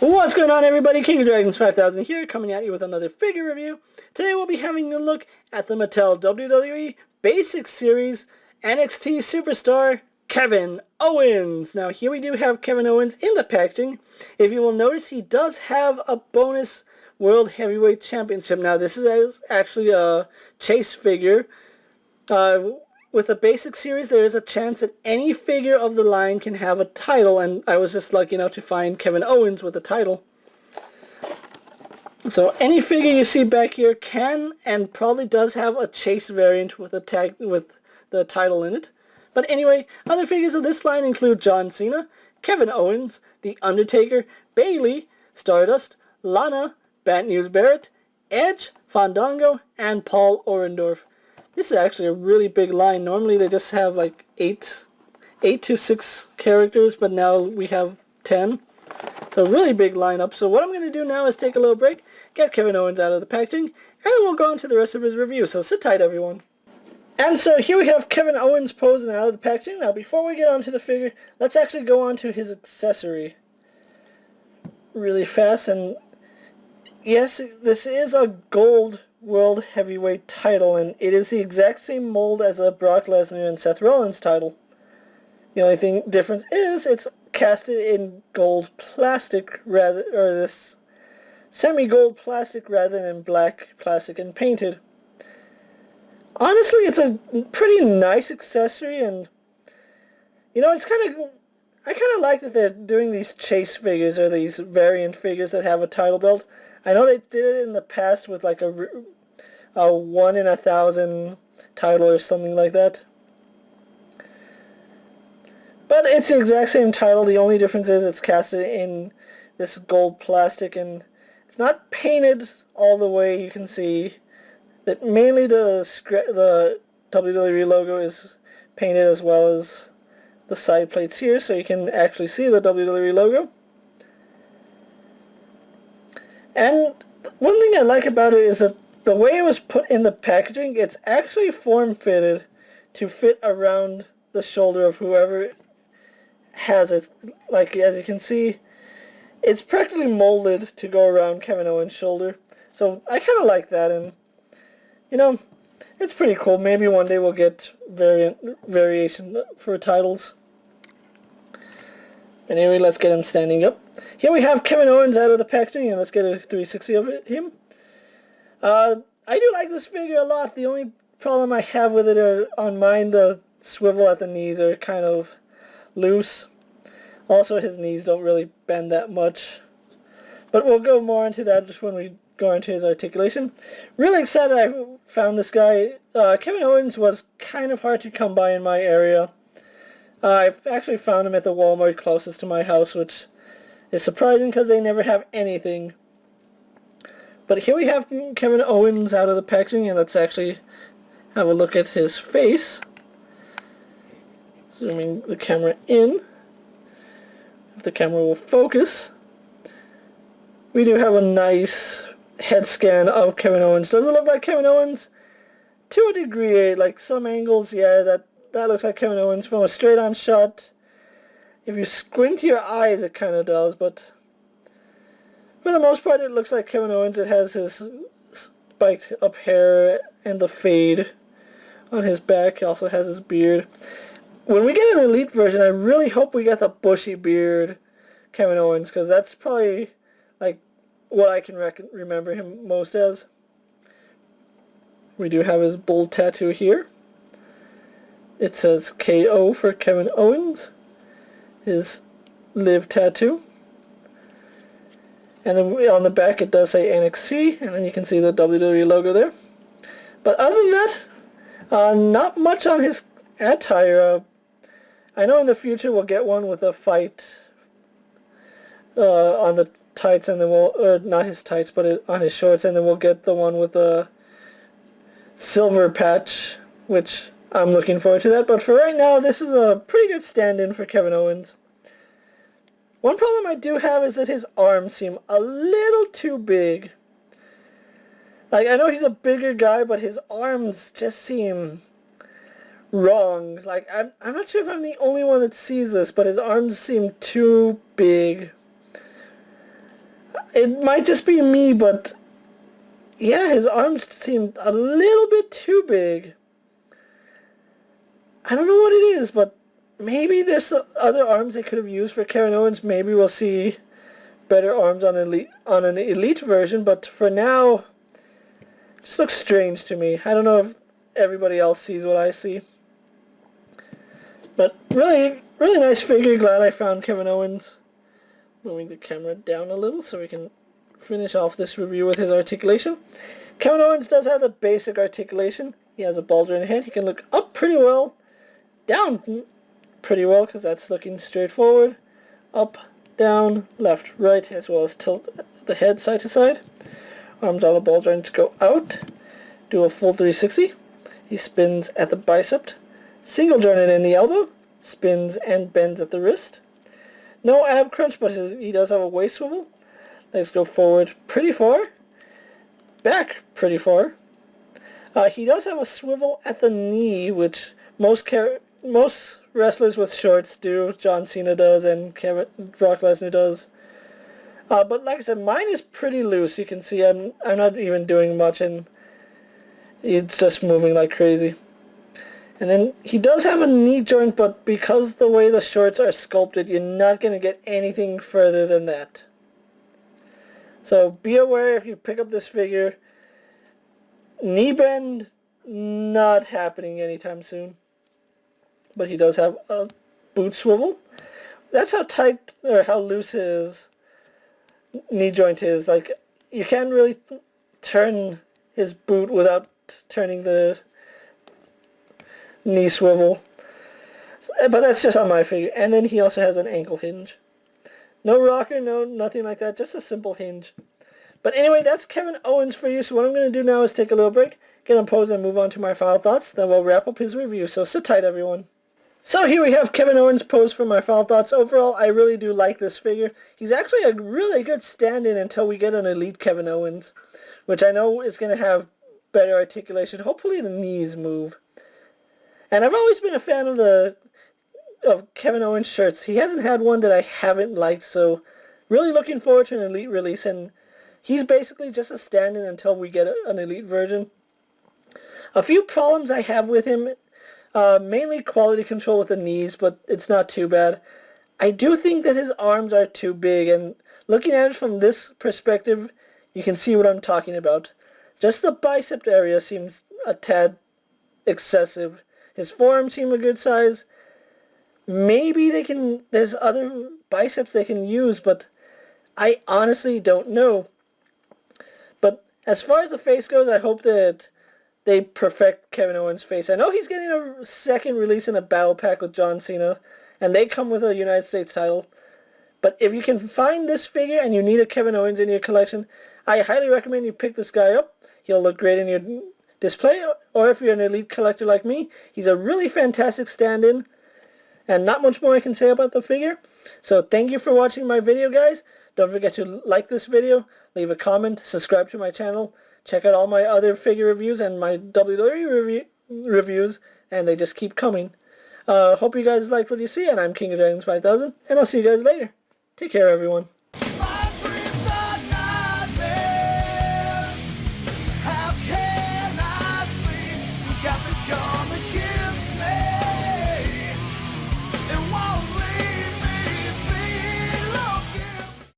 What's going on, everybody? King of Dragons 5000 here, coming at you with another figure review. Today we'll be having a look at the Mattel WWE Basic Series NXT Superstar Kevin Owens. Now here we do have Kevin Owens in the packaging. If you will notice, he does have a bonus World Heavyweight Championship. Now this is actually a chase figure. With the Basic Series, there is a chance that any figure of the line can have a title, and I was just lucky enough to find Kevin Owens with a title. So any figure you see back here can and probably does have a chase variant with a tag with the title in it. But anyway, other figures of this line include John Cena, Kevin Owens, The Undertaker, Bayley, Stardust, Lana, Bad News Barrett, Edge, Fandango, and Paul Orndorff. This is actually a really big line. Normally they just have like 8 to 6 characters, but now we have 10. So a really big lineup. So what I'm going to do now is take a little break, get Kevin Owens out of the packaging, and then we'll go on to the rest of his review. So sit tight, everyone. And so here we have Kevin Owens posing out of the packaging. Now before we get on to the figure, let's actually go on to his accessory really fast. And yes, this is a gold World Heavyweight title, and it is the exact same mold as a Brock Lesnar and Seth Rollins title. The only difference is it's casted in gold plastic this semi-gold plastic rather than black plastic and painted. Honestly, it's a pretty nice accessory, and it's I kind of like that they're doing these chase figures or these variant figures that have a title belt. I know they did it in the past with like a 1 in 1,000 title or something like that. But it's the exact same title. The only difference is it's casted in this gold plastic, and it's not painted all the way. You can see that mainly the WWE logo is painted, as well as the side plates here, so you can actually see the WWE logo. And one thing I like about it is that the way it was put in the packaging, it's actually form-fitted to fit around the shoulder of whoever has it. Like, as you can see, it's practically molded to go around Kevin Owens' shoulder. So I kind of like that, and it's pretty cool. Maybe one day we'll get variation for titles. Anyway, let's get him standing up. Here we have Kevin Owens out of the packaging, and let's get a 360 of him. I do like this figure a lot. The only problem I have with it are on mine, the swivel at the knees are kind of loose. Also, his knees don't really bend that much. But we'll go more into that just when we go into his articulation. Really excited I found this guy. Kevin Owens was kind of hard to come by in my area. I've actually found him at the Walmart closest to my house, which is surprising because they never have anything. But here we have Kevin Owens out of the packaging, and let's actually have a look at his face. Zooming the camera in. If the camera will focus. We do have a nice head scan of Kevin Owens. Does it look like Kevin Owens? To a degree, like some angles, yeah, that looks like Kevin Owens from a straight-on shot. If you squint your eyes, it kind of does, but for the most part, it looks like Kevin Owens. It has his spiked up hair and the fade on his back. He also has his beard. When we get an Elite version, I really hope we get the bushy beard Kevin Owens, because that's probably like what I can remember him most as. We do have his bold tattoo here. It says KO for Kevin Owens. His live tattoo. And then on the back it does say NXT, and then you can see the WWE logo there. But other than that, not much on his attire. I know in the future we'll get one with a fight on the tights, and then not his tights, but on his shorts, and then we'll get the one with a silver patch, which I'm looking forward to that. But for right now, this is a pretty good stand-in for Kevin Owens. One problem I do have is that his arms seem a little too big. Like, I know he's a bigger guy, but his arms just seem wrong. Like, I'm not sure if I'm the only one that sees this, but his arms seem too big. It might just be me, but yeah, his arms seem a little bit too big. I don't know what it is, but maybe there's other arms they could have used for Kevin Owens. Maybe we'll see better arms on an elite version, but for now, it just looks strange to me. I don't know if everybody else sees what I see. But really, really nice figure. Glad I found Kevin Owens. Moving the camera down a little so we can finish off this review with his articulation. Kevin Owens does have the basic articulation. He has a ball joint head. He can look up pretty well, down pretty well because that's looking straight forward, up, down, left, right, as well as tilt the head side to side. Arms on a ball joint to go out, do a full 360. He spins at the bicep, single jointed in the elbow, spins and bends at the wrist. No ab crunch, but he does have a waist swivel. Legs go forward pretty far, back pretty far. He does have a swivel at the knee, which most wrestlers with shorts do. John Cena does, and Brock Lesnar does. But like I said, mine is pretty loose. You can see I'm not even doing much, and it's just moving like crazy. And then he does have a knee joint, but because the way the shorts are sculpted, you're not going to get anything further than that. So be aware if you pick up this figure, knee bend not happening anytime soon. But he does have a boot swivel. That's how tight or how loose his knee joint is. Like, you can't really turn his boot without turning the knee swivel. But that's just on my figure. And then he also has an ankle hinge. No rocker, no nothing like that, just a simple hinge. But anyway, that's Kevin Owens for you. So what I'm going to do now is take a little break, get on pause, and move on to my final thoughts. Then we'll wrap up his review. So sit tight, everyone. So here we have Kevin Owens posed for my final thoughts. Overall, I really do like this figure. He's actually a really good stand-in until we get an elite Kevin Owens, which I know is going to have better articulation. Hopefully the knees move. And I've always been a fan of Kevin Owens shirts. He hasn't had one that I haven't liked, so really looking forward to an elite release. And he's basically just a stand-in until we get an elite version. A few problems I have with him. Mainly quality control with the knees, but it's not too bad. I do think that his arms are too big, and looking at it from this perspective, you can see what I'm talking about. Just the bicep area seems a tad excessive. His forearms seem a good size. Maybe there's other biceps they can use, but I honestly don't know. But as far as the face goes, I hope that they perfect Kevin Owens' face. I know he's getting a second release in a battle pack with John Cena, and they come with a United States title. But if you can find this figure and you need a Kevin Owens in your collection, I highly recommend you pick this guy up. He'll look great in your display, or if you're an elite collector like me, he's a really fantastic stand-in. And not much more I can say about the figure. So thank you for watching my video, guys. Don't forget to like this video, leave a comment, subscribe to my channel. Check out all my other figure reviews and my WWE reviews, and they just keep coming. Hope you guys liked what you see, and I'm King of Dragons 5000, and I'll see you guys later. Take care, everyone.